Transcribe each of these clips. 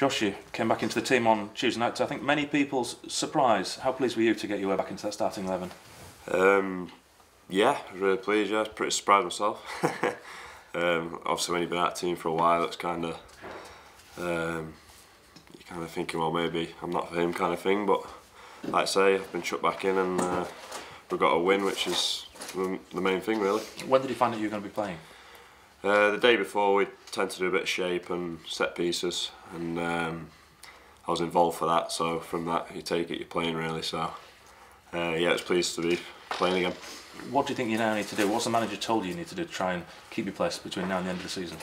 Josh, you came back into the team on Tuesday night to, I think, many people's surprise. How pleased were you to get your way back into that starting 11? Yeah, I was really pleased. Yeah, I was pretty surprised myself. Obviously, when you've been out of the team for a while, it's kind of you're kind of thinking, well, maybe I'm not for him, kind of thing. But like I say, I've been chucked back in, and we've got a win, which is the main thing, really. When did you find out you were going to be playing? The day before, we tend to do a bit of shape and set pieces, and I was involved for that. So from that, you take it, you're playing, really. So yeah, I was pleased to be playing again. What do you think you now need to do? What's the manager told you need to do to try and keep your place between now and the end of the season?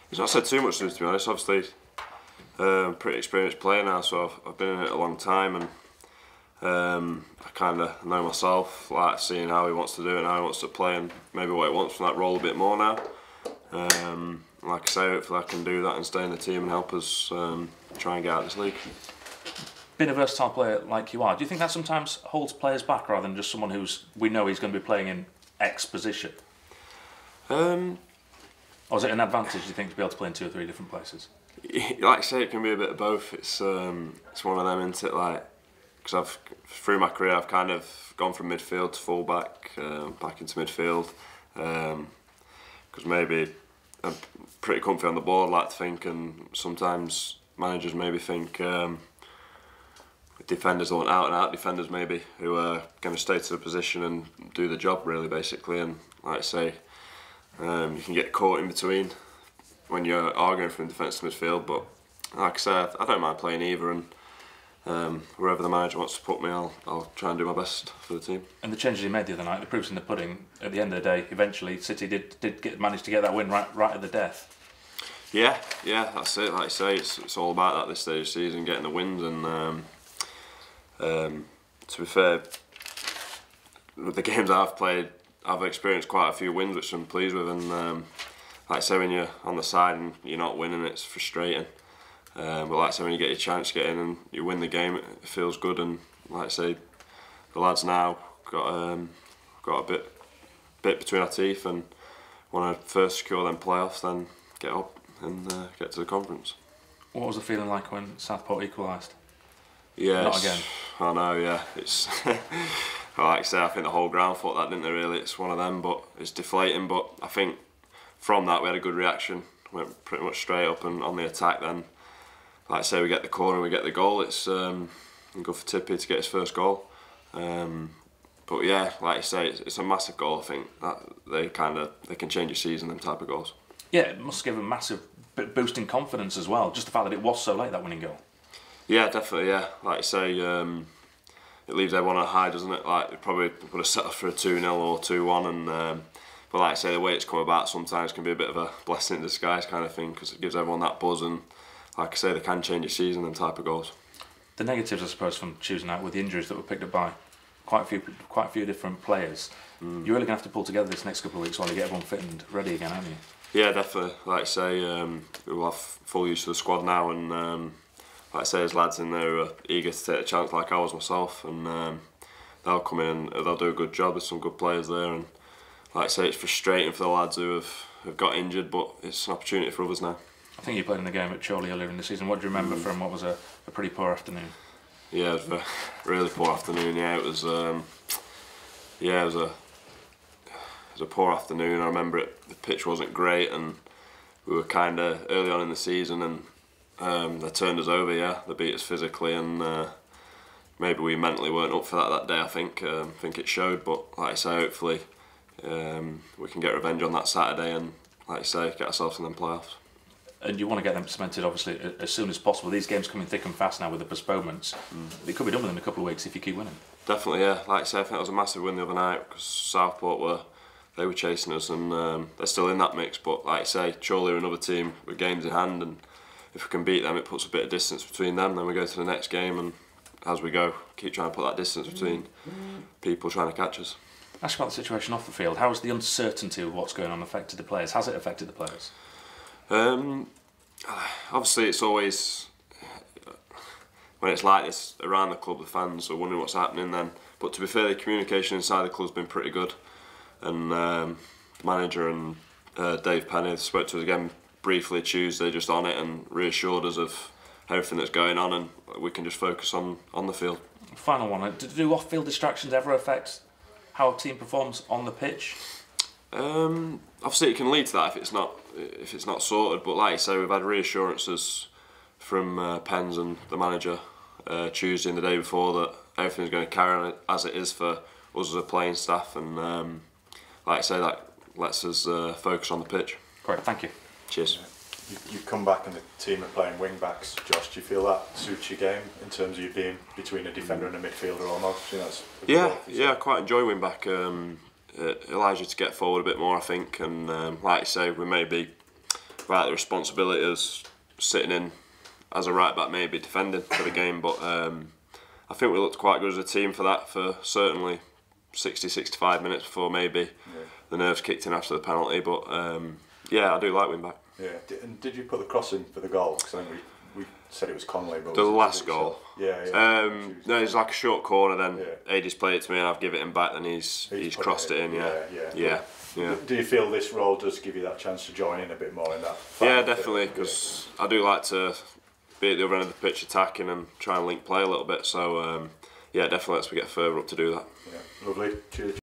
He's not said too much to me, to be honest. Obviously, I'm a pretty experienced player now, so I've been in it a long time, and I kind of know myself, like seeing how he wants to do it and how he wants to play, and maybe what he wants from that role a bit more now. Like I say, hopefully I can do that and stay in the team and help us try and get out of this league. Being a versatile player like you are, do you think that sometimes holds players back rather than just someone we know he's going to be playing in X position? Or is it an advantage, do you think, to be able to play in 2 or 3 different places? Like I say, it can be a bit of both. It's one of them, isn't it? Like, because through my career, I've kind of gone from midfield to full back, back into midfield. Because maybe I'm pretty comfy on the ball, I like to think, and sometimes managers maybe think defenders want out-and-out defenders maybe, who are going to stay to the position and do the job, really, basically. And like I say, you can get caught in between when you're arguing from defence to midfield, but like I say, I don't mind playing either, and wherever the manager wants to put me, I'll try and do my best for the team. And the changes he made the other night, the proof's in the pudding. At the end of the day, eventually City did manage to get that win right at the death. Yeah, that's it. Like I say, it's all about that at this stage of the season, getting the wins, and to be fair, with the games I've played, I've experienced quite a few wins, which I'm pleased with, and like I say, when you're on the side and you're not winning, it's frustrating. But like I say, when you get your chance to get in and you win the game, it feels good. And like I say, the lads now got a bit between our teeth, and want to first secure them playoffs, then get up and get to the conference. What was the feeling like when Southport equalised? Yeah, not again. I know. Yeah, it's like I say, I think the whole ground thought that, didn't they? Really, it's one of them, but it's deflating. But I think from that we had a good reaction. Went pretty much straight up and on the attack. Then, like I say, we get the corner, we get the goal. It's good for Tippy to get his first goal. But yeah, like I say, it's a massive goal. I think that they can change your season. Them type of goals. Yeah, it must give a massive boost in confidence as well. Just the fact that it was so late, that winning goal. Yeah, definitely. Yeah, like I say, it leaves everyone at high, doesn't it? Like they probably would have settled for a 2-0 or 2-1, and but like I say, the way it's come about sometimes can be a bit of a blessing in disguise kind of thing, because it gives everyone that buzz, and like I say, they can change your season, them type of goals. The negatives, I suppose, from Tuesday night with the injuries that were picked up by quite a few different players. You're really going to have to pull together this next couple of weeks while you get everyone fit and ready again, aren't you? Yeah, definitely. Like I say, we'll have full use of the squad now, and like I say, there's lads in there who are eager to take a chance, like I was myself, and they'll come in and they'll do a good job. There's some good players there, and like I say, it's frustrating for the lads who have got injured, but it's an opportunity for others now. I think you played in the game at Chorley earlier in the season. What do you remember from what was a pretty poor afternoon? Yeah, it was a really poor afternoon. Yeah, it was a poor afternoon. I remember it. The pitch wasn't great, and we were kind of early on in the season, and they turned us over. Yeah, they beat us physically, and maybe we mentally weren't up for that day. I think it showed. But like I say, hopefully we can get revenge on that Saturday, and like I say, get ourselves in them playoffs. And you want to get them cemented, obviously, as soon as possible. These games coming thick and fast now with the postponements. It could be done within a couple of weeks if you keep winning. Definitely, yeah. Like I say, I think it was a massive win the other night, because Southport were chasing us, and they're still in that mix. But like I say, Chorley are another team with games in hand, and if we can beat them, it puts a bit of distance between them. Then we go to the next game, and as we go, keep trying to put that distance between people trying to catch us. Ask about the situation off the field. How has the uncertainty of what's going on affected the players? Has it affected the players? Obviously, it's always when it's like this around the club, the fans are wondering what's happening then. But to be fair, the communication inside the club's been pretty good, and the manager and Dave Penny spoke to us again briefly Tuesday just on it and reassured us of everything that's going on, and we can just focus on the field. Final one, do off-field distractions ever affect how a team performs on the pitch? Obviously it can lead to that if it's not sorted, but like you say, we've had reassurances from Pens and the manager Tuesday and the day before that everything's going to carry on as it is for us as a playing staff, and like I say, that lets us focus on the pitch. Great, thank you. Cheers. You've come back and the team are playing wing backs. Josh, do you feel that suits your game in terms of you being between a defender and a midfielder almost? You know, yeah, I quite enjoy wing back. It allows you to get forward a bit more, I think, and like you say, we may be right the responsibility as sitting in as a right back, maybe defending for the game, but I think we looked quite good as a team for that, for certainly 60-65 minutes before maybe the nerves kicked in after the penalty. But yeah, I do like wing back. Yeah, and did you put the cross in for the goal? Because I think we said it was Connolly, but the last goal. Yeah. No, it's like a short corner. Then Adie's played it to me, and I've given it him back. Then he's crossed it in. Yeah. Do you feel this role does give you that chance to join in a bit more in that? Yeah, definitely, because I do like to be at the other end of the pitch attacking and try and link play a little bit. So yeah, definitely lets me get further up to do that. Yeah, lovely. Cheers.